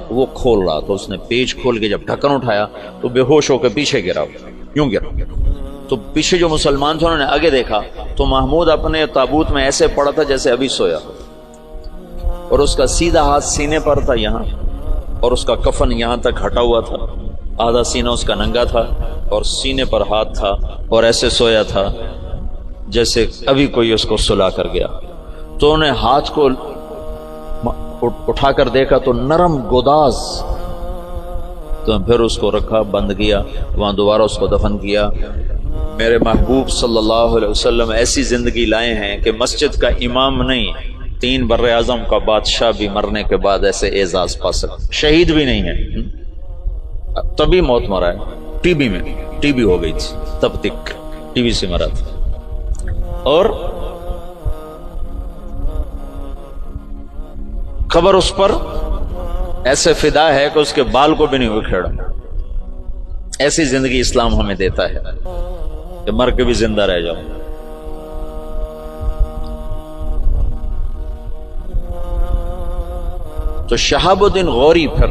وہ کھول رہا، تو اس نے پیچ کھول کے جب ڈھکن اٹھایا تو بے ہوش ہو کے پیچھے گرا، یوں گرا۔ تو پیچھے جو مسلمان تھے انہوں نے آگے دیکھا تو محمود اپنے تابوت میں ایسے پڑا تھا جیسے ابھی سویا، اور اس کا سیدھا ہاتھ سینے پر تھا یہاں، اور اس کا کفن یہاں تک ہٹا ہوا تھا، آدھا سینہ اس کا ننگا تھا اور سینے پر ہاتھ تھا، اور ایسے سویا تھا جیسے ابھی کوئی اس کو سلا کر گیا۔ تو انہیں ہاتھ کو اٹھا کر دیکھا تو نرم گوداز، تو پھر اس کو رکھا، بند کیا، وہاں دوبارہ اس کو دفن کیا۔ میرے محبوب صلی اللہ علیہ وسلم ایسی زندگی لائے ہیں کہ مسجد کا امام نہیں، 3 بر اعظم کا بادشاہ بھی مرنے کے بعد ایسے اعزاز پا سکتا، شہید بھی نہیں ہے، تبھی موت مرا ہے، ٹی بی میں، ٹی بی ہو گئی تھی تب تک، ٹی بی سے مرا تھا۔ اور قبر اس پر ایسے فدا ہے کہ اس کے بال کو بھی نہیں اکھیڑا۔ ایسی زندگی اسلام ہمیں دیتا ہے کہ مر کے بھی زندہ رہ جاؤ۔ تو شہاب الدین غوری پھر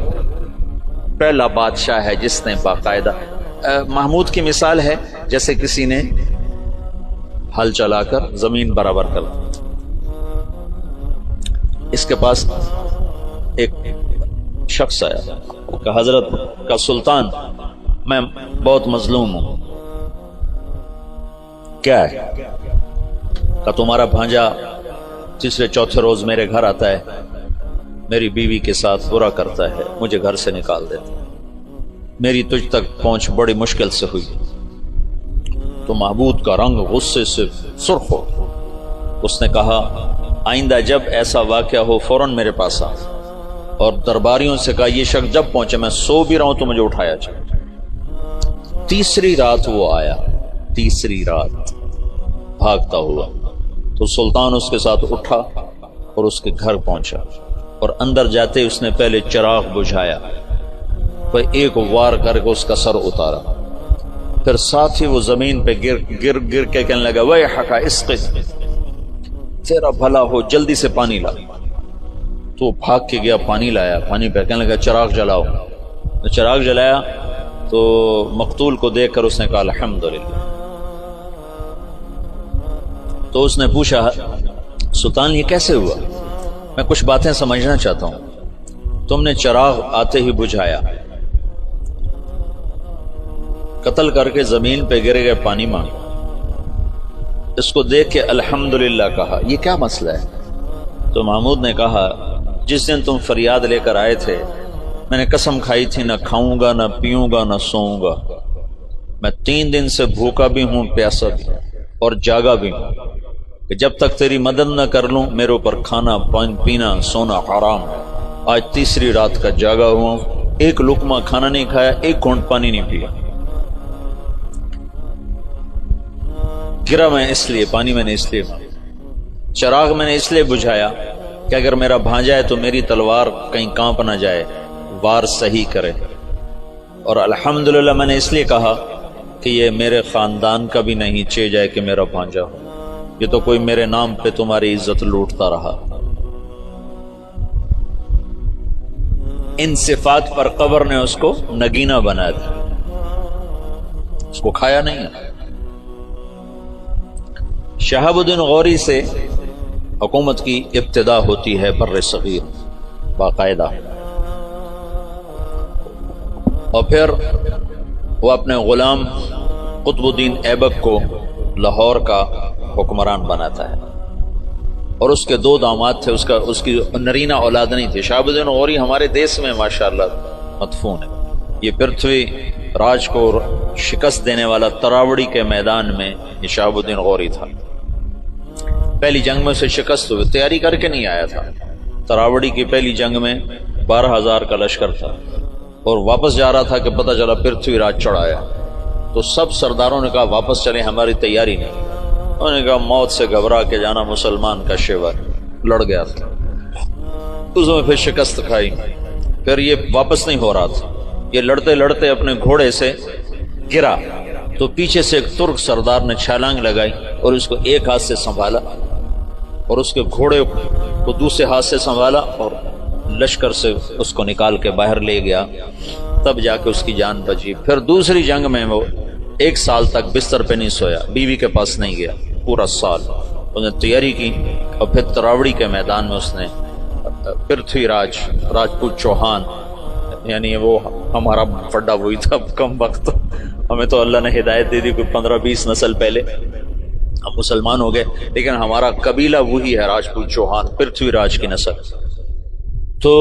پہلا بادشاہ ہے جس نے باقاعدہ، محمود کی مثال ہے جیسے کسی نے ہل چلا کر زمین برابر کر، اس کے پاس ایک شخص آیا کہ حضرت کا سلطان میں بہت مظلوم ہوں، کیا ہے؟ کہ تمہارا بھانجا تیسرے چوتھے روز میرے گھر آتا ہے، میری بیوی کے ساتھ برا کرتا ہے، مجھے گھر سے نکال دیتا ہے، میری تجھ تک پہنچ بڑی مشکل سے ہوئی۔ تو محمود کا رنگ غصے سے سرخ ہو، اس نے کہا آئندہ جب ایسا واقعہ ہو فوراً میرے پاس آ، اور درباریوں سے کہا یہ شخص جب پہنچے، میں سو بھی رہا ہوں تو مجھے اٹھایا جائے۔ تیسری رات وہ آیا، تیسری رات بھاگتا ہوا، تو سلطان اس کے ساتھ اٹھا اور اس کے گھر پہنچا، اور اندر جاتے اس نے پہلے چراغ بجھایا، پھر ایک وار کر کے اس کا سر اتارا، پھر ساتھ ہی وہ زمین پہ گر کے کہنے لگا ویحک اسقِ، تیرا بھلا ہو جلدی سے پانی لا۔ تو بھاگ کے گیا، پانی لایا، پانی پہ کہنے لگا چراغ جلاؤ۔ چراغ جلایا تو مقتول کو دیکھ کر اس نے کہا الحمدللہ۔ تو اس نے پوچھا سلطان یہ کیسے ہوا؟ میں کچھ باتیں سمجھنا چاہتا ہوں، تم نے چراغ آتے ہی بجھایا، قتل کر کے زمین پہ گر گئے، پانی مانگا، اس کو دیکھ کے الحمدللہ کہا، یہ کیا مسئلہ ہے؟ تو محمود نے کہا جس دن تم فریاد لے کر آئے تھے میں نے قسم کھائی تھی نہ کھاؤں گا، نہ پیوں گا، نہ سوؤں گا، میں 3 دن سے بھوکا بھی ہوں، پیاسا بھی اور جاگا بھی ہوں، کہ جب تک تیری مدد نہ کر لوں میرے اوپر کھانا پینا سونا حرام ہے۔ آج تیسری رات کا جاگا ہوا ہوں، ایک لقمہ کھانا نہیں کھایا، ایک گھونٹ پانی نہیں پیا، گرا میں اس لیے، پانی میں نے اس لیے، چراغ میں نے اس لیے بجھایا کہ اگر میرا بھانجا ہے تو میری تلوار کہیں کانپ نہ جائے، وار صحیح کرے، اور الحمدللہ میں نے اس لیے کہا کہ یہ میرے خاندان کا بھی نہیں چے جائے کہ میرا بھانجا ہو، یہ تو کوئی میرے نام پہ تمہاری عزت لوٹتا رہا۔ ان صفات پر قبر نے اس کو نگینہ بنا دیا، اس کو کھایا نہیں ہے۔ شہاب الدین غوری سے حکومت کی ابتدا ہوتی ہے بر صغیر باقاعدہ، اور پھر وہ اپنے غلام قطب الدین ایبک کو لاہور کا حکمران بناتا ہے، اور اس کے 2 داماد تھے، اس کی نرینہ اولاد نہیں تھی۔ شہاب الدین غوری ہمارے دیس میں ماشاءاللہ مدفون ہے، یہ پرتھوی راج کو شکست دینے والا تراوڑی کے میدان میں یہ شہاب الدین غوری تھا۔ پہلی جنگ میں اسے شکست ہوئی، تیاری کر کے نہیں آیا تھا، تراوڑی کی پہلی جنگ میں 12,000 کا لشکر تھا، اور واپس جا رہا تھا کہ پتہ چلا پرتھوی راج چڑھایا، تو سب سرداروں نے کہا واپس چلیں، ہماری تیاری نہیں۔ انہوں نے کہا موت سے گھبرا کے جانا مسلمان کا شیوا، لڑ گیا تھا، اس میں پھر شکست کھائی، پھر یہ واپس نہیں ہو رہا تھا، یہ لڑتے لڑتے اپنے گھوڑے سے گرا، تو پیچھے سے ایک ترک سردار نے چھلانگ لگائی اور اس کو ایک ہاتھ سے سنبھالا، اور اس کے گھوڑے کو دوسرے ہاتھ سے سنبھالا، اور لشکر سے اس کو نکال کے باہر لے گیا، تب جا کے اس کی جان بچی۔ پھر دوسری جنگ میں وہ 1 سال تک بستر پہ نہیں سویا، بیوی کے پاس نہیں گیا پورا سال، اس نے تیاری کی۔ اور پھر تراوڑی کے میدان میں اس نے پرتھوی راج راجپوت چوہان، یعنی وہ ہمارا پڈا وہی تھا کم وقت، ہمیں تو اللہ نے ہدایت دے دی کوئی 15-20 نسل پہلے، ہم مسلمان ہو گئے، لیکن ہمارا قبیلہ وہی ہے راجپوت چوہان، پرتھوی راج کی نسل۔ تو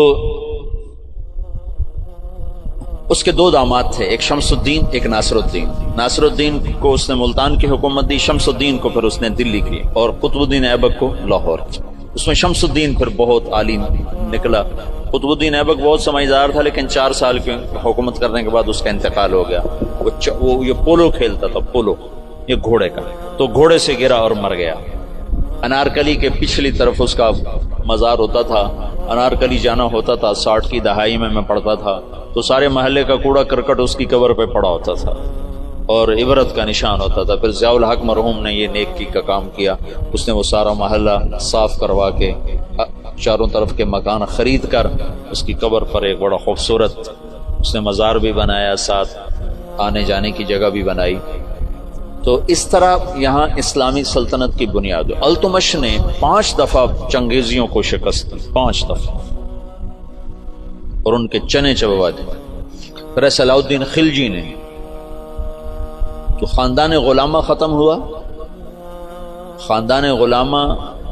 اس کے 2 داماد تھے، ایک شمس الدین ایک ناصر الدین۔ ناصر الدین کو اس نے ملتان کی حکومت دی، شمس الدین کو پھر اس نے دلی کی، اور قطب الدین ایبک کو لاہور کی۔ اس میں شمس الدین پھر بہت عالم نکلا۔ قطب الدین ایبک بہت سمجھدار تھا، لیکن 4 سال کی حکومت کرنے کے بعد اس کا انتقال ہو گیا۔ وہ یہ پولو کھیلتا تھا، پولو، یہ گھوڑے کا، تو گھوڑے سے گرا اور مر گیا۔ انارکلی کے پچھلی طرف اس کا مزار ہوتا تھا، انارکلی جانا ہوتا تھا، 60 کی دہائی میں پڑھتا تھا، تو سارے محلے کا کوڑا کرکٹ اس کی قبر پہ پڑا ہوتا تھا اور عبرت کا نشان ہوتا تھا۔ پھر ضیاء الحق مرحوم نے یہ نیکی کا کام کیا، اس نے وہ سارا محلہ صاف کروا کے چاروں طرف کے مکان خرید کر اس کی قبر پر ایک بڑا خوبصورت اس نے مزار بھی بنایا، ساتھ آنے جانے کی جگہ بھی بنائی۔ تو اس طرح یہاں اسلامی سلطنت کی بنیاد۔ التمش نے 5 دفعہ چنگیزیوں کو شکست دی، 5 دفعہ، اور ان کے چنے چبوا دی۔ پھر صلاح الدین خلجی نے، تو خاندان غلامہ ختم ہوا، خاندان غلامہ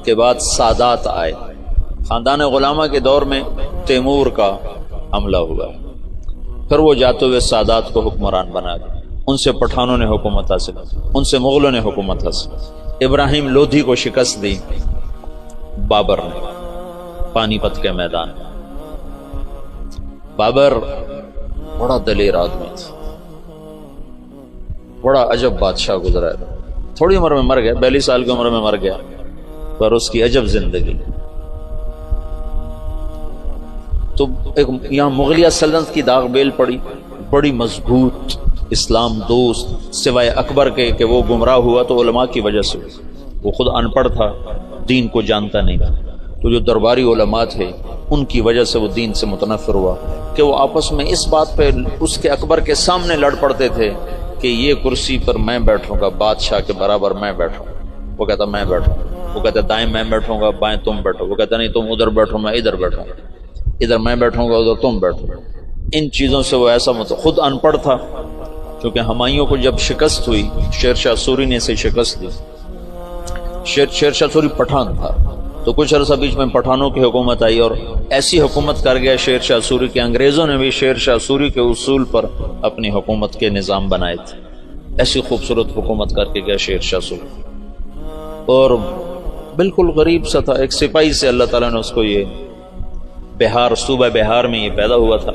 کے بعد سادات آئے۔ خاندان غلامہ کے دور میں تیمور کا حملہ ہوا، پھر وہ جاتے ہوئے سادات کو حکمران بنا دیا، ان سے پٹھانوں نے حکومت حاصل، ان سے مغلوں نے حکومت حاصل۔ ابراہیم لودھی کو شکست دی بابر نے پانی پت کے میدان میں۔ بابر بڑا دلیر آدمی تھا، بڑا عجب بادشاہ گزرا ہے، تھوڑی عمر میں مر گیا، 42 سال کی عمر میں مر گیا، پر اس کی عجب زندگی۔ تو ایک یہاں مغلیہ سلطنت کی داغ بیل پڑی، بڑی مضبوط اسلام دوست، سوائے اکبر کے کہ وہ گمراہ ہوا تو علماء کی وجہ سے، وہ خود ان پڑھ تھا، دین کو جانتا نہیں تھا، تو جو درباری علماء تھے ان کی وجہ سے وہ دین سے متنفر ہوا کہ وہ آپس میں اس بات پہ اس کے اکبر کے سامنے لڑ پڑتے تھے کہ یہ کرسی پر میں بیٹھوں گا، بادشاہ کے برابر میں بیٹھوں، وہ کہتا میں بیٹھوں، وہ کہتا دائیں میں بیٹھوں گا، بائیں تم بیٹھو، وہ کہتا نہیں تم ادھر بیٹھو میں ادھر بیٹھوں، ادھر میں بیٹھوں گا ادھر تم بیٹھو۔ ان چیزوں سے وہ ایسا خود ان پڑھ تھا، کیونکہ ہمایوں کو جب شکست ہوئی، شیر شاہ سوری نے اسے شکست دی، شیر شاہ سوری پٹھان تھا، تو کچھ عرصہ بیچ میں پٹھانوں کی حکومت آئی، اور ایسی حکومت کر گیا شیر شاہ سوری کہ انگریزوں نے بھی شیر شاہ سوری کے اصول پر اپنی حکومت کے نظام بنائے تھے۔ ایسی خوبصورت حکومت کر کے گیا شیر شاہ سوری، اور بالکل غریب سا تھا، ایک سپاہی سے اللہ تعالیٰ نے اس کو یہ بہار، صوبہ بہار میں یہ پیدا ہوا تھا،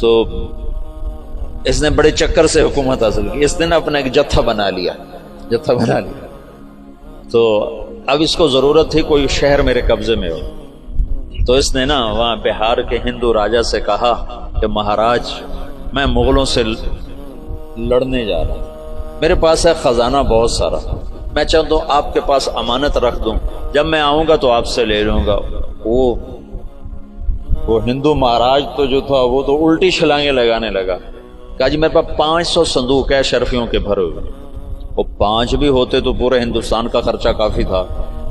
تو اس نے بڑے چکر سے حکومت حاصل کی۔ اس نے اپنا ایک جتھا بنا لیا، تو اب اس کو ضرورت تھی کوئی شہر میرے قبضے میں ہو، تو اس نے نا وہاں بہار کے ہندو راجا سے کہا کہ مہاراج میں مغلوں سے لڑنے جا رہا ہوں، میرے پاس ہے خزانہ بہت سارا، میں چاہتا ہوں آپ کے پاس امانت رکھ دوں، جب میں آؤں گا تو آپ سے لے لوں گا۔ وہ ہندو مہاراج تو جو تھا وہ تو الٹی چھلانگیں لگانے لگا، کہا جی میرے پاس 500 صندوق ہے شرفیوں کے بھرے ہوئے، وہ 5 بھی ہوتے تو پورے ہندوستان کا خرچہ کافی تھا۔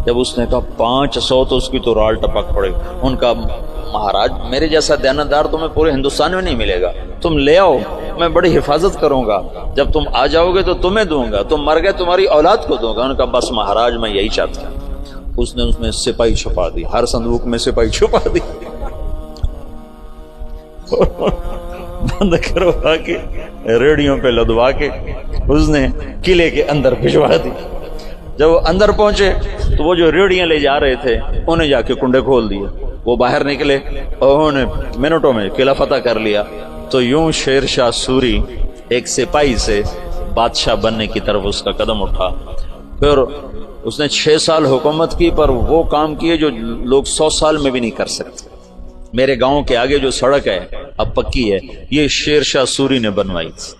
جب اس نے کہا 500 تو اس کی تو رال ٹپک پڑے، ان کا مہاراج میرے جیسا دیانتدار تمہیں پورے ہندوستان میں نہیں ملے گا، تم لے آؤ میں بڑی حفاظت کروں گا، جب تم آ جاؤ گے تو تمہیں دوں گا، تم مر گئے تمہاری اولاد کو دوں گا۔ ان کا بس مہاراج میں یہی چاہتا ہوں۔ اس نے اس میں سپاہی چھپا دی، ہر صندوق میں سپاہی چھپا دی، بند کروا کے ریڑیوں پہ لدوا کے اس نے قلعے کے اندر بھجوا دی۔ جب وہ اندر پہنچے تو وہ جو ریڑیاں لے جا رہے تھے انہیں جا کے کنڈے کھول دیے، وہ باہر نکلے اور انہوں نے منٹوں میں قلعہ فتح کر لیا۔ تو یوں شیر شاہ سوری ایک سپاہی سے بادشاہ بننے کی طرف اس کا قدم اٹھا۔ پھر اس نے 6 سال حکومت کی، پر وہ کام کیے جو لوگ 100 سال میں بھی نہیں کر سکتے۔ میرے گاؤں کے آگے جو سڑک ہے اب پکی ہے، یہ شیر شاہ سوری نے بنوائی تھی،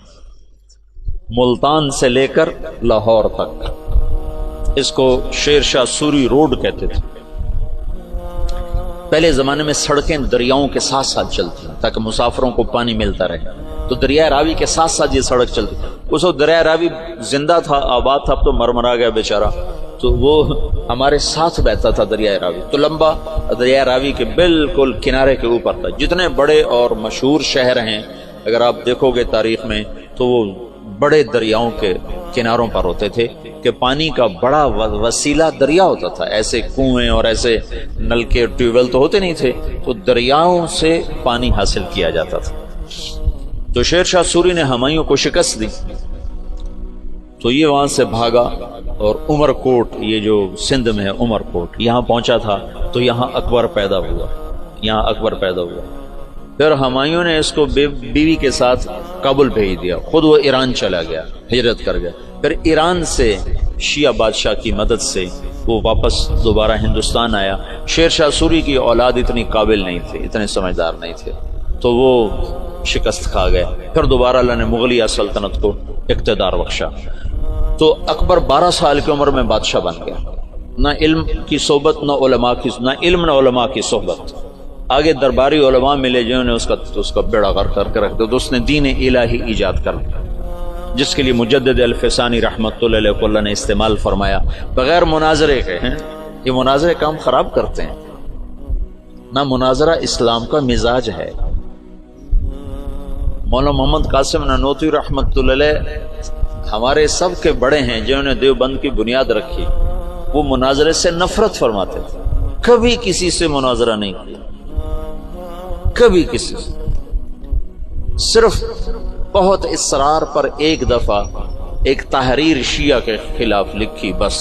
ملتان سے لے کر لاہور تک، اس کو شیر شاہ سوری روڈ کہتے تھے۔ پہلے زمانے میں سڑکیں دریاؤں کے ساتھ ساتھ چلتی ہیں تاکہ مسافروں کو پانی ملتا رہے، تو دریائے راوی کے ساتھ ساتھ یہ سڑک چلتی۔ اس وقت دریائے راوی زندہ تھا، آباد تھا، اب تو مرمرا گیا بیچارہ، تو وہ ہمارے ساتھ بہتا تھا دریائے راوی، تو لمبا دریائے راوی کے بالکل کنارے کے اوپر تھا۔ جتنے بڑے اور مشہور شہر ہیں اگر آپ دیکھو گے تاریخ میں تو وہ بڑے دریاؤں کے کناروں پر ہوتے تھے کہ پانی کا بڑا وسیلہ دریا ہوتا تھا، ایسے کنویں اور ایسے نلکے ٹیوب ویل تو ہوتے نہیں تھے، تو دریاؤں سے پانی حاصل کیا جاتا تھا۔ تو شیر شاہ سوری نے ہمایوں کو شکست دی تو یہ وہاں سے بھاگا اور عمر کوٹ، یہ جو سندھ میں ہے عمر کوٹ، یہاں پہنچا تھا تو یہاں اکبر پیدا ہوا، یہاں اکبر پیدا ہوا۔ پھر ہمایوں نے اس کو بیوی کے ساتھ کابل بھیج دیا، خود وہ ایران چلا گیا، ہجرت کر گیا۔ پھر ایران سے شیعہ بادشاہ کی مدد سے وہ واپس دوبارہ ہندوستان آیا۔ شیر شاہ سوری کی اولاد اتنی قابل نہیں تھے، اتنے سمجھدار نہیں تھے، تو وہ شکست کھا گئے۔ پھر دوبارہ اللہ نے مغلیہ سلطنت کو اقتدار بخشا، تو اکبر 12 سال کی عمر میں بادشاہ بن گیا۔ نہ علم کی صحبت، نہ علماء کی، نہ علم نہ علماء کی صحبت۔ آگے درباری علماء ملے جنہوں نے اس کا بیڑا غرق کر کے رکھ دیا، تو اس نے دین الہی ایجاد کر دیا، جس کے لیے مجدد الفسانی رحمۃ اللہ علیہ کو اللہ نے استعمال فرمایا، بغیر مناظرے کے ہیں۔ یہ مناظرے کام خراب کرتے ہیں، نہ مناظرہ اسلام کا مزاج ہے۔ مولانا محمد قاسم نانوتوی رحمۃ اللہ علیہ ہمارے سب کے بڑے ہیں جنہوں نے دیوبند کی بنیاد رکھی، وہ مناظرے سے نفرت فرماتے تھے، کبھی کسی سے مناظرہ نہیں کیا، کبھی کسی سے، صرف بہت اصرار پر ایک دفعہ ایک تحریر شیعہ کے خلاف لکھی، بس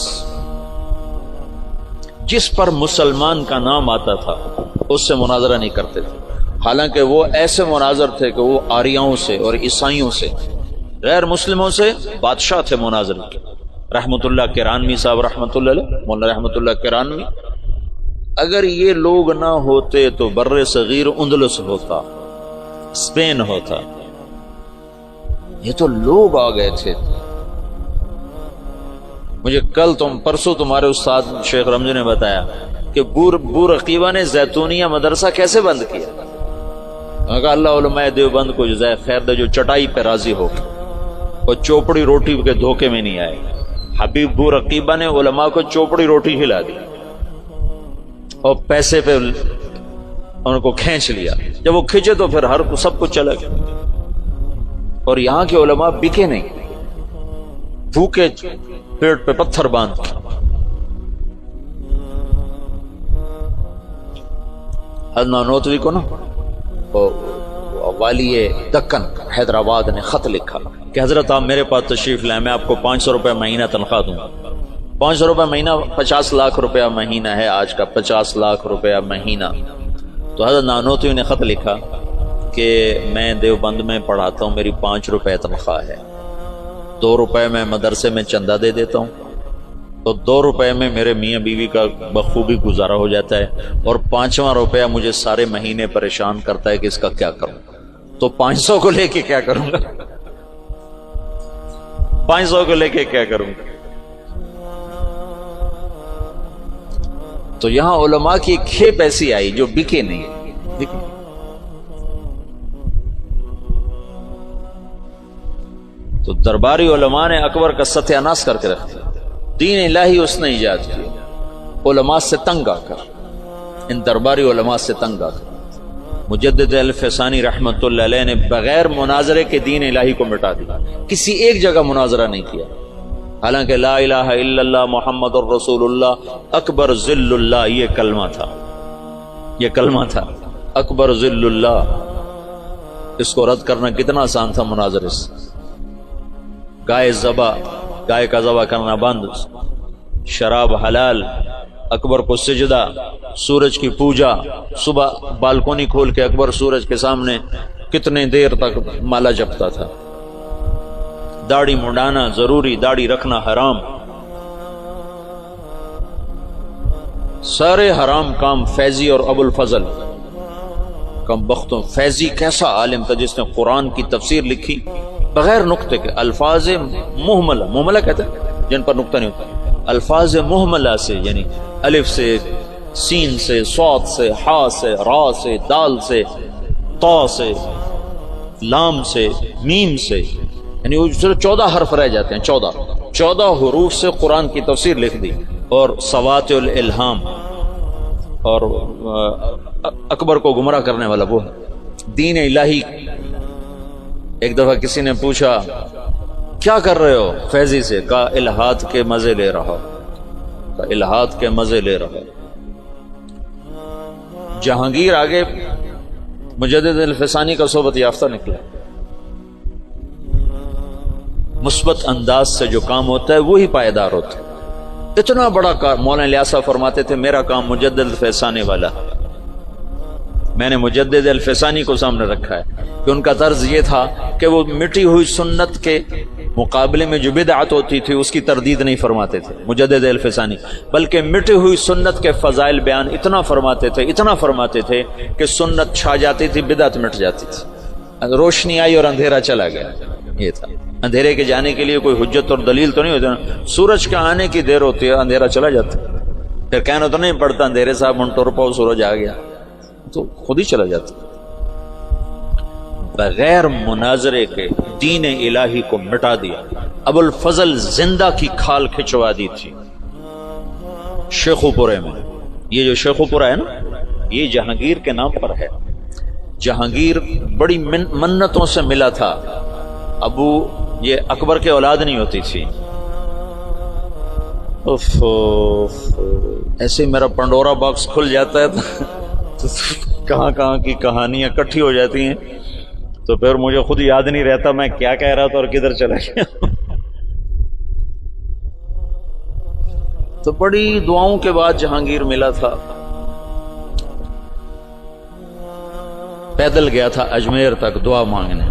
جس پر مسلمان کا نام آتا تھا اس سے مناظرہ نہیں کرتے تھے، حالانکہ وہ ایسے مناظر تھے کہ وہ آریاؤں سے اور عیسائیوں سے، غیر مسلموں سے بادشاہ تھے مناظر کے۔ رحمت اللہ کرانوی صاحب رحمت اللہ علیہ، مولانا رحمت اللہ کرانوی، اگر یہ لوگ نہ ہوتے تو بر صغیر اندلس ہوتا، اسپین ہوتا، یہ تو لوگ آ گئے تھے۔ مجھے کل پرسوں تمہارے استاد شیخ رمضی نے بتایا کہ بور عقیبہ نے زیتونیہ مدرسہ کیسے بند کیا۔ میں کہا اللہ علماء دیوبند کو جزائے خیر دے جو چٹائی پہ راضی ہو اور چوپڑی روٹی کے دھوکے میں نہیں آئے۔ حبیب بور عقیبہ نے علماء کو چوپڑی روٹی کھلا دی اور پیسے پہ ان کو کھینچ لیا، جب وہ کھینچے تو پھر ہر سب کچھ چلا گیا۔ اور یہاں کے علماء بکے نہیں، بھوکے پیٹ پہ پتھر باندھ کے۔ حضرت نانوتوی کو نا والی دکن حیدرآباد نے خط لکھا کہ حضرت آپ میرے پاس تشریف لائیں، میں آپ کو 500 روپے مہینہ تنخواہ دوں گا۔ 500 روپے مہینہ 50 لاکھ روپیہ مہینہ ہے آج کا، 50 لاکھ روپیہ مہینہ۔ تو حضرت نانوتوی نے خط لکھا کہ میں دیوبند میں پڑھاتا ہوں، میری 5 روپے تنخواہ ہے، 2 روپے میں مدرسے میں چندہ دے دیتا ہوں، تو 2 روپے میں میرے میاں بیوی کا بخوبی گزارا ہو جاتا ہے، اور 5واں روپیہ مجھے سارے مہینے پریشان کرتا ہے کہ اس کا کیا کروں، تو 500 کو لے کے کیا کروں گا، 500 کو لے کے کیا کروں گا۔ تو یہاں علماء کی ایک کھیپ ایسی آئی جو بکے نہیں، بکے۔ تو درباری علماء نے اکبر کا ستیہ ناش کر کے رکھ دیا، دین الہی اس نے ایجاد کیا، علماء سے تنگ آ کر، ان درباری علماء سے تنگ آ کر۔ مجدد الفسانی رحمت اللہ علیہ نے بغیر مناظرے کے دین الہی کو مٹا دیا، کسی ایک جگہ مناظرہ نہیں کیا، حالانکہ لا الہ الا اللہ محمد الرسول اللہ اکبر ذل اللہ یہ کلمہ تھا، یہ کلمہ تھا اکبر ذل اللہ۔ اس کو رد کرنا کتنا آسان تھا مناظرے سے۔ گائے کا ذبح کرنا بند، شراب حلال، اکبر کو سجدہ، سورج کی پوجا، صبح بالکونی کھول کے اکبر سورج کے سامنے کتنے دیر تک مالا جپتا تھا، داڑھی منڈانا ضروری، داڑھی رکھنا حرام، سارے حرام کام۔ فیضی اور ابو الفضل کم بختوں، فیضی کیسا عالم تھا جس نے قرآن کی تفسیر لکھی بغیر نقطے کے، الفاظ محملہ کہتے ہیں جن پر نقطہ نہیں ہوتا، الفاظ محملہ سے، یعنی الف سے سین سے، صاد سے، حا سے، را سے، دال سے، طا سے، لام سے، میم سے، یعنی وہ صرف 14 حرف رہ جاتے ہیں، 14 حروف سے قرآن کی تفسیر لکھ دی. اور سوات الالہام، اور اکبر کو گمراہ کرنے والا وہ ہے. دین الہی. ایک دفعہ کسی نے پوچھا کیا کر رہے ہو فیضی سے؟ کہا الہاد کے مزے لے رہا. کہا الہاد کے مزے لے رہا. جہانگیر آگے مجدد الفسانی کا صحبت یافتہ نکلا. مثبت انداز سے جو کام ہوتا ہے وہی پائیدار ہوتا ہے. اتنا بڑا کام. مولانا الیاس صاحب فرماتے تھے میرا کام مجدد الفسانی والا. میں نے مجدد الفسانی کو سامنے رکھا ہے کہ ان کا طرز یہ تھا کہ وہ مٹی ہوئی سنت کے مقابلے میں جو بدعت ہوتی تھی اس کی تردید نہیں فرماتے تھے مجدد الفسانی، بلکہ مٹی ہوئی سنت کے فضائل بیان اتنا فرماتے تھے کہ سنت چھا جاتی تھی، بدعت مٹ جاتی تھی. روشنی آئی اور اندھیرا چلا گیا. یہ تھا. اندھیرے کے جانے کے لیے کوئی حجت اور دلیل تو نہیں ہوتی نا. سورج کے آنے کی دیر ہوتی ہے، اندھیرا چلا جاتا ہے. پھر کہنا تو نہیں پڑتا اندھیرے صاحب منٹور پاؤ سورج آ گیا، تو خود ہی چلا جاتا. بغیر مناظرے کے دین الہی کو مٹا دیا. ابو الفضل زندہ کی کھال کھچوا دی تھی شیخو پورے میں. یہ جو شیخو پورہ ہے نا، یہ جہانگیر کے نام پر ہے. جہانگیر بڑی منتوں سے ملا تھا. یہ اکبر کے اولاد نہیں ہوتی تھی. ایسے میرا پنڈورا باکس کھل جاتا ہے تو کہاں کی کہانیاں اکٹھی ہو جاتی ہیں، تو پھر مجھے خود یاد نہیں رہتا میں کیا کہہ رہا تھا اور کدھر چلا گیا. تو بڑی دعاؤں کے بعد جہانگیر ملا تھا. پیدل گیا تھا اجمیر تک دعا مانگنے.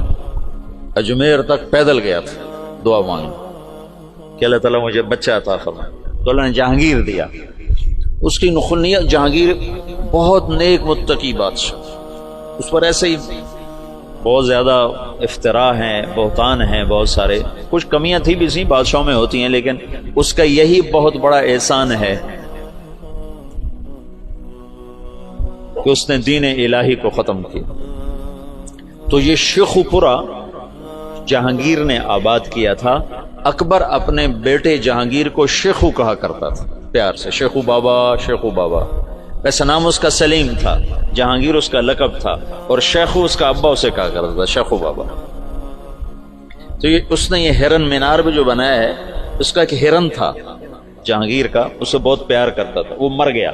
اجمیر تک پیدل گیا تھا دعا مانگنے کہ اللہ تعالیٰ مجھے بچہ عطا فرمائے. تو اللہ نے جہانگیر دیا. اس کی نخنیت، جہانگیر بہت نیک متقی بادشاہ. اس پر ایسے ہی بہت زیادہ افتراء ہیں، بہتان ہیں بہت سارے. کچھ کمیاں تھی بھی سی بادشاہوں میں ہوتی ہیں، لیکن اس کا یہی بہت بڑا احسان ہے کہ اس نے دین الہی کو ختم کیا. تو یہ شیخو پورہ جہانگیر نے آباد کیا تھا. اکبر اپنے بیٹے جہانگیر کو شیخو کہا کرتا تھا پیار سے، شیخو بابا، شیخو بابا. ویسے نام اس کا سلیم تھا، جہانگیر اس کا لقب تھا، اور شیخو اس کا ابا اسے کہا کرتا تھا، شیخو بابا. تو اس نے یہ ہرن مینار بھی جو بنایا ہے، اس کا ایک ہرن تھا جہانگیر کا، اسے بہت پیار کرتا تھا. وہ مر گیا،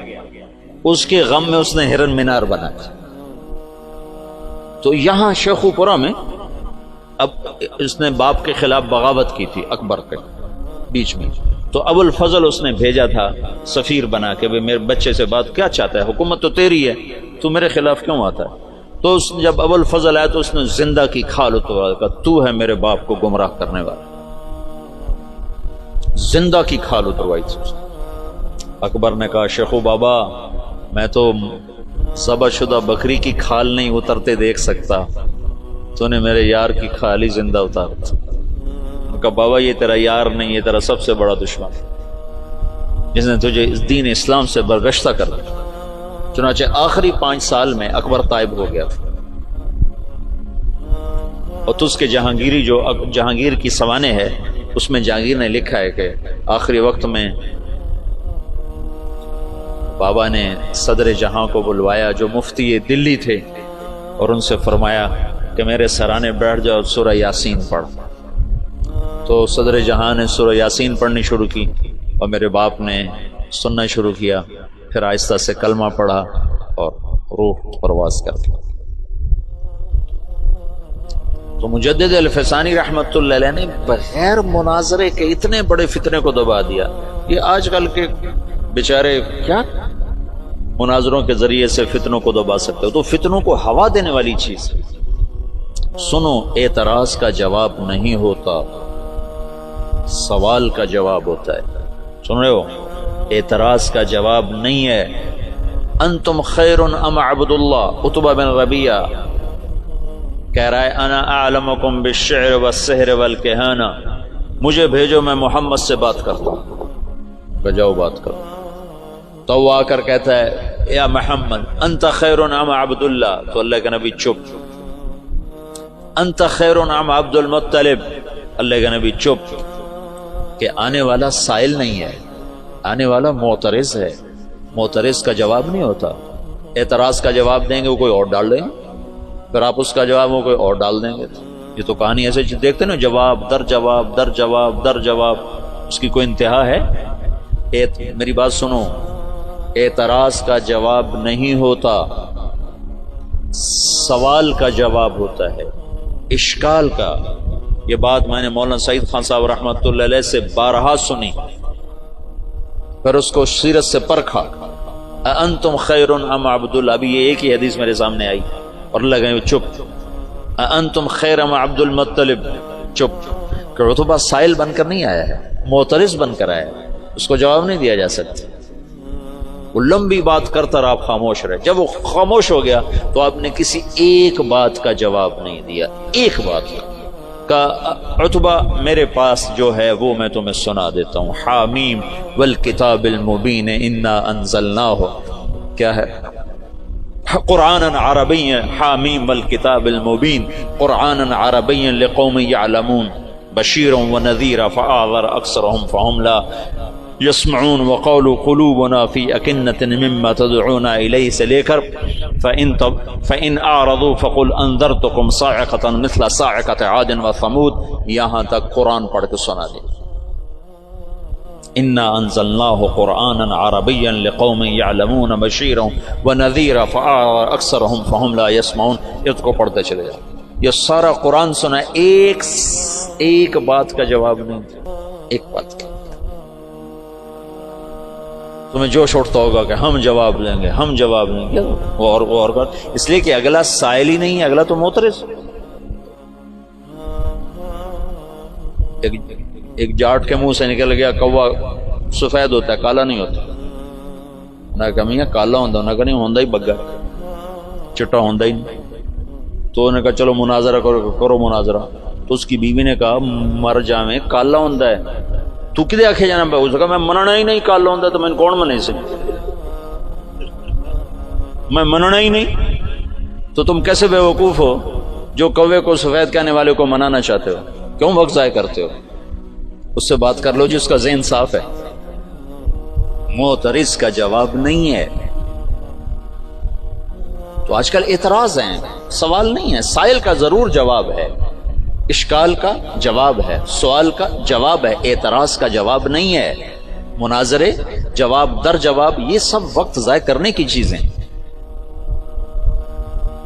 اس کے غم میں اس نے ہرن مینار بنایا. تو یہاں شیخو پورہ میں اب اس نے باپ کے خلاف بغاوت کی تھی اکبر کے بیچ میں. تو ابو الفضل اس نے بھیجا تھا سفیر بنا کے، میرے بچے سے بات کیا چاہتا ہے، حکومت تو تیری ہے، تو میرے خلاف کیوں آتا ہے. تو جب ابو الفضل آیا تو اس نے زندہ کی کھال اتروا کہا تو ہے میرے باپ کو گمراہ کرنے والا. زندہ کی کھال اتروائی تھی. اکبر نے کہا شیخو بابا میں تو ذبح شدہ بکری کی کھال نہیں اترتے دیکھ سکتا، تو نے میرے یار کی کھال ہی زندہ اتار. کہا بابا یہ تیرا یار نہیں، یہ تیرا سب سے بڑا دشمن جس نے تجھے اس دین اسلام سے برگشتہ کر دیا. چنانچہ آخری 5 سال میں اکبر طائب ہو گیا تھا. اور تو اس کے جہانگیری جو جہانگیر کی سوانح ہے اس میں جہانگیر نے لکھا ہے کہ آخری وقت میں بابا نے صدر جہاں کو بلوایا جو مفتی دلی تھے، اور ان سے فرمایا کہ میرے سرانے بیٹھ جاؤ، سورہ یاسین پڑھ. تو صدر جہاں نے سورہ یاسین پڑھنی شروع کی اور میرے باپ نے سننا شروع کیا. پھر آہستہ سے کلمہ پڑھا اور روح پرواز کر گیا. تو مجدد الفسانی رحمت اللہ علیہ نے بغیر مناظرے کے اتنے بڑے فتنے کو دبا دیا. یہ آج کل کے بیچارے کیا مناظروں کے ذریعے سے فتنوں کو دبا سکتے ہو، تو فتنوں کو ہوا دینے والی چیز. سنو، اعتراض کا جواب نہیں ہوتا، سوال کا جواب ہوتا ہے. سن رہے ہو؟ اعتراض کا جواب نہیں ہے. انتم خیر ام عبد اللہ. عتبہ بن ربیعہ کہہ رہا ہے انا اعلمکم بالشعر والسحر والکہانہ، مجھے بھیجو میں محمد سے بات کرتا ہوں. جاؤ بات کرو. تو وہ آ کر کہتا ہے یا محمد انت خیر ام عبداللہ، تو اللہ کا نبی چپ. انت خیر ام عبد المطلب، اللہ کا نبی چپ. کہ آنے والا سائل نہیں ہے، آنے والا معترض ہے. معترض کا جواب نہیں ہوتا. اعتراض کا جواب دیں گے وہ کوئی اور ڈال دیں گے، پھر آپ اس کا جواب وہ کوئی اور ڈال دیں گے. یہ تو کہانی ایسے دیکھتے نا، جواب در جواب در جواب در جواب، اس کی کوئی انتہا ہے؟ میری بات سنو، اعتراض کا جواب نہیں ہوتا، سوال کا جواب ہوتا ہے، اشکال کا. یہ بات میں نے مولانا سعید خان صاحب رحمۃ اللہ علیہ سے بارہا سنی، پھر اس کو سیرت سے پرکھا. انتم خیر ام عبداللہ، ابھی یہ ایک ہی حدیث میرے سامنے آئی اور لگے چپ. انتم خیر ام عبد المطلب، چپ. کہ رتبہ سائل بن کر نہیں آیا ہے، معترض بن کر آیا ہے، اس کو جواب نہیں دیا جا سکتا. وہ لمبی بات کرتا رہا، آپ خاموش رہے. جب وہ خاموش ہو گیا تو آپ نے کسی ایک بات کا جواب نہیں دیا، ایک بات کا. عتبہ میرے پاس جو ہے وہ میں تمہیں سنا دیتا ہوں. حامیم والکتاب المبین انا انزلناہ، کیا ہے؟ قرآنا عربی. حامیم والکتاب المبین قرآنا عربی لقوم یعلمون بشیرا ونذیرا فاعذر اکثرهم فهم لا یسمعون وقالوا قلوبنا فی اکنۃ مما تدعونا الیہ سے لے کر فإن اعرضوا فقل انذرتکم صاعقۃ مثل صاعقۃ عاد وثمود، یہاں تک قرآن پڑھ کے سنا دے. انا انزلناہ قرآنا عربیا لقوم یعلمون بشیرا ونذیرا فاعرض اکثرهم فهم لا یسمعون. اس کو پڑھتے چلے جاؤ. یہ سارا قرآن سنا، ایک بات کا جواب نہیں دیا، ایک بات کا. تمہیں جوش اٹھتا ہوگا کہ ہم جواب لیں گے، ہم جواب لیں گے. وہ اور اس لیے کہ اگلا سائل ہی نہیں ہے، اگلا تو معترض. ایک جاٹ کے منہ سے نکل گیا کوا سفید ہوتا ہے، کالا نہیں ہوتا. نہ کمیاں کالا ہوندا، نہ کہ نہیں ہوندا ہی بگا، چٹا ہوندا ہی نہیں. تو انہوں نے کہا چلو مناظرہ کرو مناظرہ. تو اس کی بیوی نے کہا مر جاویں کالا ہوندا ہے، تو کدے آکھے جانا پہ؟ اس نے کہا میں مننا ہی نہیں کالا ہوندا تو میں کون منے سے، میں مننا ہی نہیں. تو تم کیسے بے وقوف ہو جو کوے کو سفید کہنے والے کو منانا چاہتے ہو؟ کیوں وقت ضائع کرتے ہو؟ اس سے بات کر لو جس کا ذہن صاف ہے. معترض کا جواب نہیں ہے. تو آج کل اعتراض ہیں، سوال نہیں ہے. سائل کا ضرور جواب ہے، اشکال کا جواب ہے، سوال کا جواب ہے، اعتراض کا جواب نہیں ہے. مناظرے، جواب در جواب، یہ سب وقت ضائع کرنے کی چیزیں.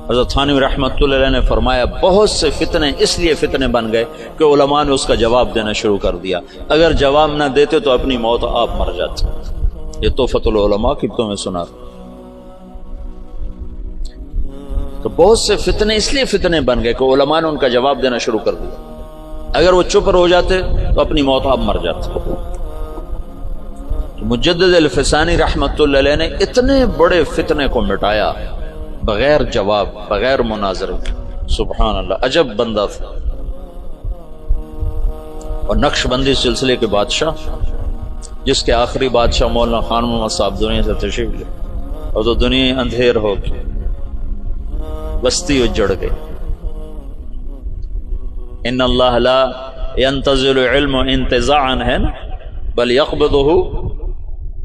حضرت تھانوی رحمۃ اللہ علیہ نے فرمایا بہت سے فتنے اس لیے فتنے بن گئے کہ علماء نے اس کا جواب دینا شروع کر دیا. اگر جواب نہ دیتے تو اپنی موت آپ مر جاتے. یہ تحفۃ العلماء کی تمہیں سنا. تو بہت سے فتنے اس لیے فتنے بن گئے کہ علماء نے ان کا جواب دینا شروع کر دیا. اگر وہ چپ ہو جاتے تو اپنی موت آپ مر جاتے. تو مجدد الفسانی رحمۃ اللہ علیہ نے اتنے بڑے فتنے کو مٹایا بغیر جواب، بغیر مناظرے. سبحان اللہ، عجب بندہ تھا. اور نقش بندی سلسلے کے بادشاہ، جس کے آخری بادشاہ مولانا خان محمد صاحب دنیا سے تشریف لے، اور تو دنیا اندھیر ہو گئی، بستی اجڑ گئی. ان اللہ لا ينتزل علم انتزاعا ہے نا، بل يقبضه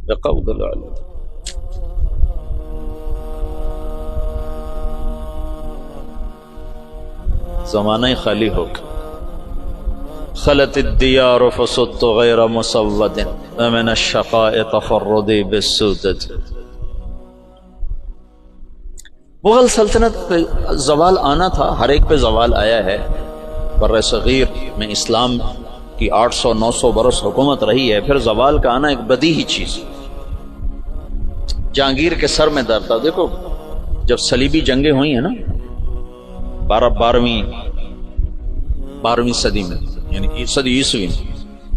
بقبض العلم. زمانہ خالی ہو گیا. خلت الدیار فصدت غیر مسود ومن الشقاء تفردی بالسودد. مغل سلطنت پہ زوال آنا تھا، ہر ایک پہ زوال آیا ہے. بر صغیر میں اسلام کی 800-900 برس حکومت رہی ہے، پھر زوال کا آنا ایک بدیہی چیز. جہانگیر کے سر میں درد تھا. دیکھو جب صلیبی جنگیں ہوئی ہیں نا 12ویں صدی میں، یعنی صدی عیسوی میں،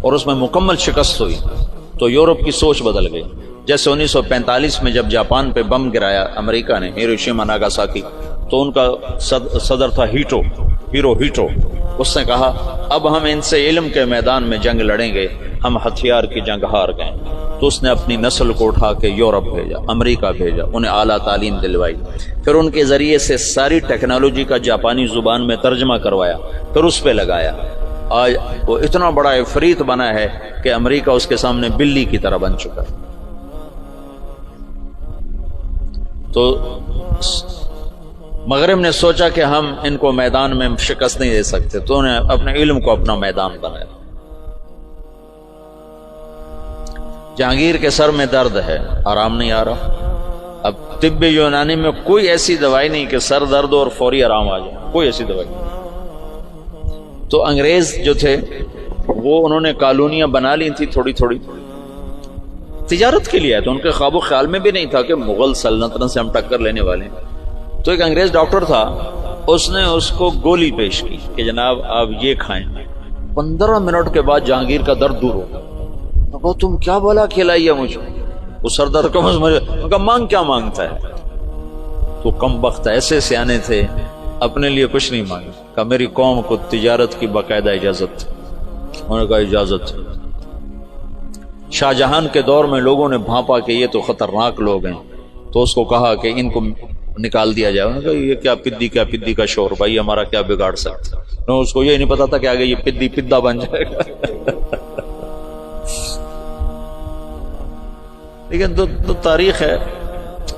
اور اس میں مکمل شکست ہوئی تو یورپ کی سوچ بدل گئی. جیسے 1945 میں جب جاپان پہ بم گرایا امریکہ نے، ہیروشیما ناگاساکی، تو ان کا صدر تھا ہیرو ہیٹو. اس نے کہا اب ہم ان سے علم کے میدان میں جنگ لڑیں گے، ہم ہتھیار کی جنگ ہار گئے. تو اس نے اپنی نسل کو اٹھا کے یورپ بھیجا، امریکہ بھیجا، انہیں اعلیٰ تعلیم دلوائی، پھر ان کے ذریعے سے ساری ٹیکنالوجی کا جاپانی زبان میں ترجمہ کروایا، پھر اس پہ لگایا۔ آج وہ اتنا بڑا عفریت بنا ہے کہ امریکہ اس کے سامنے بلی کی طرح بن چکا ہے۔ تو مغرب نے سوچا کہ ہم ان کو میدان میں شکست نہیں دے سکتے، تو انہیں اپنے علم کو اپنا میدان بنایا۔ جہانگیر کے سر میں درد ہے، آرام نہیں آ رہا۔ اب طب یونانی میں کوئی ایسی دوائی نہیں کہ سر درد اور فوری آرام آ جائے، کوئی ایسی دوائی نہیں۔ تو انگریز جو تھے وہ انہوں نے کالونیاں بنا لی تھی تھوڑی تھوڑی، تجارت کے لیے آئے، تو ان کے خواب و خیال میں بھی نہیں تھا کہ مغل سلطنت سے ہم ٹکر لینے والے ہیں۔ تو ایک انگریز ڈاکٹر تھا، اس نے اس کو گولی پیش کی کہ جناب آپ یہ کھائیں۔ 15 منٹ کے بعد جہانگیر کا درد دور ہو گیا۔ تم کیا بولا کھلائیے مجھے؟ وہ سر درد کا مجھے مانگ کیا مانگتا ہے؟ تو کم بخت ایسے سیانے تھے، اپنے لیے کچھ نہیں مانگے، کہا میری قوم کو تجارت کی باقاعدہ اجازت تھی۔ انہوں نے کہا اجازت۔ شاہ جہان کے دور میں لوگوں نے بھانپا کہ یہ تو خطرناک لوگ ہیں، تو اس کو کہا کہ ان کو نکال دیا جائے۔ انہوں نے کہا یہ کیا پدی کا شور، بھائی ہمارا کیا بگاڑ سکتا؟ اس کو یہ نہیں پتا تھا کہ آگے یہ پدی پدا بن جائے گا۔ لیکن تو تاریخ ہے،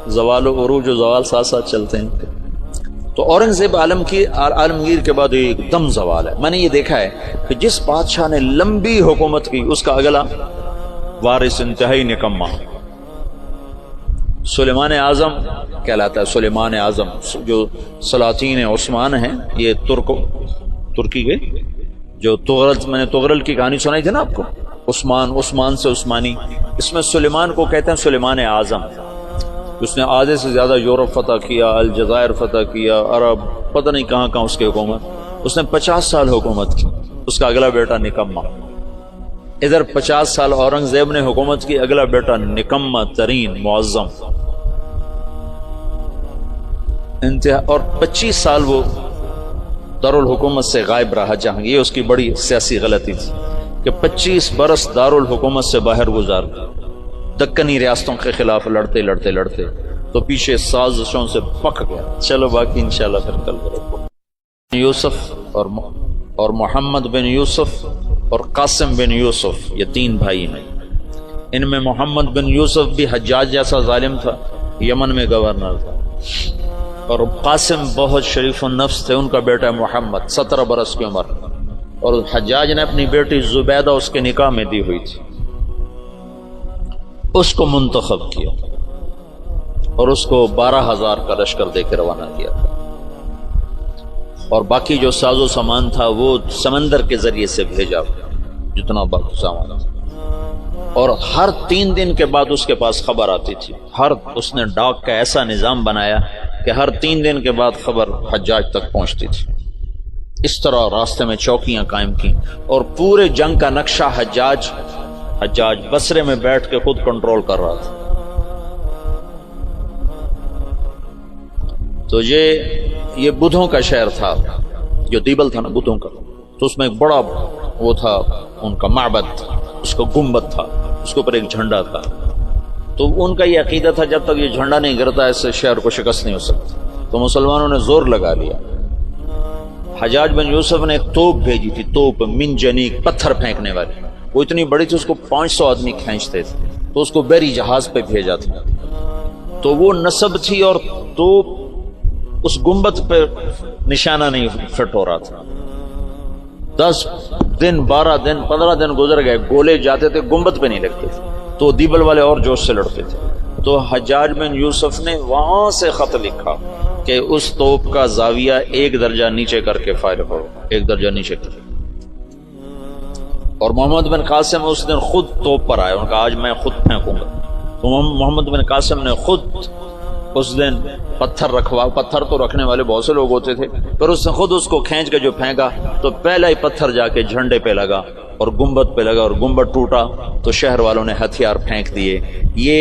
زوال و عروج و زوال ساتھ ساتھ چلتے ہیں۔ تو اورنگزیب عالمگیر کے بعد ایک دم زوال ہے۔ میں نے یہ دیکھا ہے کہ جس بادشاہ نے لمبی حکومت کی اس کا اگلا وارث انتہائی نکما۔ سلیمان اعظم کہلاتا ہے، سلیمان اعظم جو سلاطین عثمان ہیں، یہ ترکی کے جو میں نے تغرل کی کہانی سنائی تھی نا آپ کو، عثمان سے عثمانی، اس میں سلیمان کو کہتے ہیں سلیمان اعظم۔ اس نے آدھے سے زیادہ یورپ فتح کیا، الجزائر فتح کیا، عرب، پتہ نہیں کہاں کہاں اس کی حکومت۔ اس نے 50 سال حکومت کی، اس کا اگلا بیٹا نکما۔ ادھر 50 سال اورنگزیب نے حکومت کی، اگلا بیٹا نکما ترین معظم انتہا، اور 25 سال وہ دارالحکومت سے غائب رہا جہانگیر۔ یہ اس کی بڑی سیاسی غلطی تھی کہ 25 برس دارالحکومت سے باہر گزار، دکنی ریاستوں کے خلاف لڑتے تو پیچھے سازشوں سے پک گیا۔ چلو باقی انشاءاللہ پھر کل کرو۔ یوسف اور محمد بن یوسف اور قاسم بن یوسف، یہ 3 بھائی ہیں۔ ان میں محمد بن یوسف بھی حجاج جیسا ظالم تھا، یمن میں گورنر تھا، اور قاسم بہت شریف النفس تھے۔ ان کا بیٹا محمد 17 برس کی عمر، اور حجاج نے اپنی بیٹی زبیدہ اس کے نکاح میں دی ہوئی تھی، اس کو منتخب کیا اور اس کو 12,000 کا لشکر دے کے روانہ کیا، اور باقی جو ساز و سامان تھا وہ سمندر کے ذریعے سے بھیجا، جتنا باقی سامان تھا۔ اور ہر 3 دن کے بعد اس کے پاس خبر آتی تھی، اس نے ڈاک کا ایسا نظام بنایا کہ ہر 3 دن کے بعد خبر حجاج تک پہنچتی تھی۔ اس طرح راستے میں چوکیاں قائم کی، اور پورے جنگ کا نقشہ حجاج بصرے میں بیٹھ کے خود کنٹرول کر رہا تھا۔ تو یہ بدھوں کا شہر تھا، جو دیبل تھا نا بدھوں کا، تو اس میں ایک بڑا وہ تھا ان کا معبد، اس کا گنبد تھا، اس کے اوپر ایک جھنڈا تھا۔ تو ان کا یہ عقیدہ تھا جب تک یہ جھنڈا نہیں گرتا اس سے شہر کو شکست نہیں ہو سکتی۔ تو مسلمانوں نے زور لگا لیا۔ حجاج بن یوسف نے ایک توپ بھیجی تھی، توپ منجنیق، پتھر پھینکنے والی، وہ اتنی بڑی تھی اس کو 500 آدمی کھینچتے تھے، تو اس کو بحری جہاز پہ بھیجا تھا۔ تو وہ نصب تھی اور توپ اس گنبد پہ نشانہ نہیں فٹ ہو رہا تھا۔ 10 دن 12 دن 15 دن گزر گئے، گولے جاتے تھے، گنبد پہ نہیں لگتے تھے، تو دیبل والے اور جوش سے لڑتے تھے۔ تو حجاج بن یوسف نے وہاں سے خط لکھا کہ اس توپ کا زاویہ 1 درجہ نیچے کر کے فائر کرو، 1 درجہ نیچے کر۔ اور محمد بن قاسم اس دن خود توپ پر آئے، ان کا آج میں خود پھینکوں گا۔ تو محمد بن قاسم نے خود اس دن پتھر تو رکھنے والے بہت سے لوگ ہوتے تھے، پر اس نے خود اس کو کھینچ کے جو پھینکا تو پہلا ہی پتھر جا کے جھنڈے پہ لگا، اور گنبد پہ لگا اور گنبد ٹوٹا تو شہر والوں نے ہتھیار پھینک دیے۔ یہ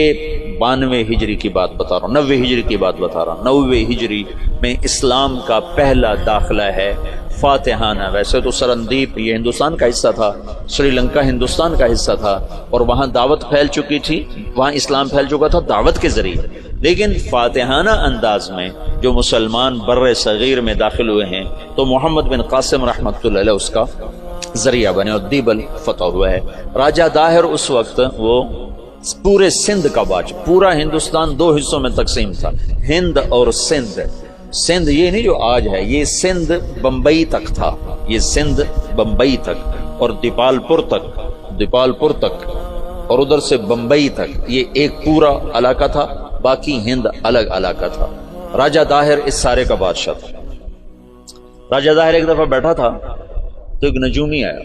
92 ہجری کی بات بتا رہا ہوں، 90 ہجری کی بات بتا رہا ہوں۔ 90 ہجری میں اسلام کا پہلا داخلہ ہے فاتحانہ۔ ویسے تو سرندیپ یہ ہندوستان کا حصہ تھا، سری لنکا ہندوستان کا حصہ تھا، اور وہاں دعوت پھیل چکی تھی، وہاں اسلام پھیل چکا تھا دعوت کے ذریعے، لیکن فاتحانہ انداز میں جو مسلمان بر صغیر میں داخل ہوئے ہیں تو محمد بن قاسم رحمۃ اللہ علیہ اس کا ذریعہ بنے اور دیبل فتح ہوا ہے۔ راجہ داہر اس وقت وہ پورے سندھ کا بادشاہ، پورا ہندوستان 2 حصوں میں تقسیم تھا، ہند اور سندھ۔ سندھ یہ نہیں جو آج ہے، یہ سندھ بمبئی تک تھا، یہ سندھ بمبئی تک اور دیپال پور تک اور ادھر سے بمبئی تک، یہ ایک پورا علاقہ تھا، باقی ہند الگ علاقہ تھا۔ راجہ داہر اس سارے کا بادشاہ تھا۔ راجہ داہر ایک دفعہ بیٹھا تھا تو ایک نجومی آیا،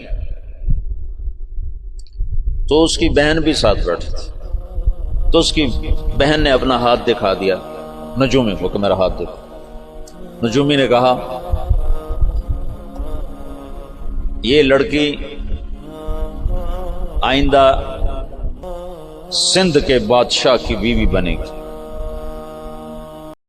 تو اس کی بہن بھی ساتھ بیٹھی تھی، تو اس کی بہن نے اپنا ہاتھ دکھا دیا نجومی کو کہ میرا ہاتھ دیکھو۔ نجومی نے کہا یہ لڑکی آئندہ سندھ کے بادشاہ کی بیوی بنے گی۔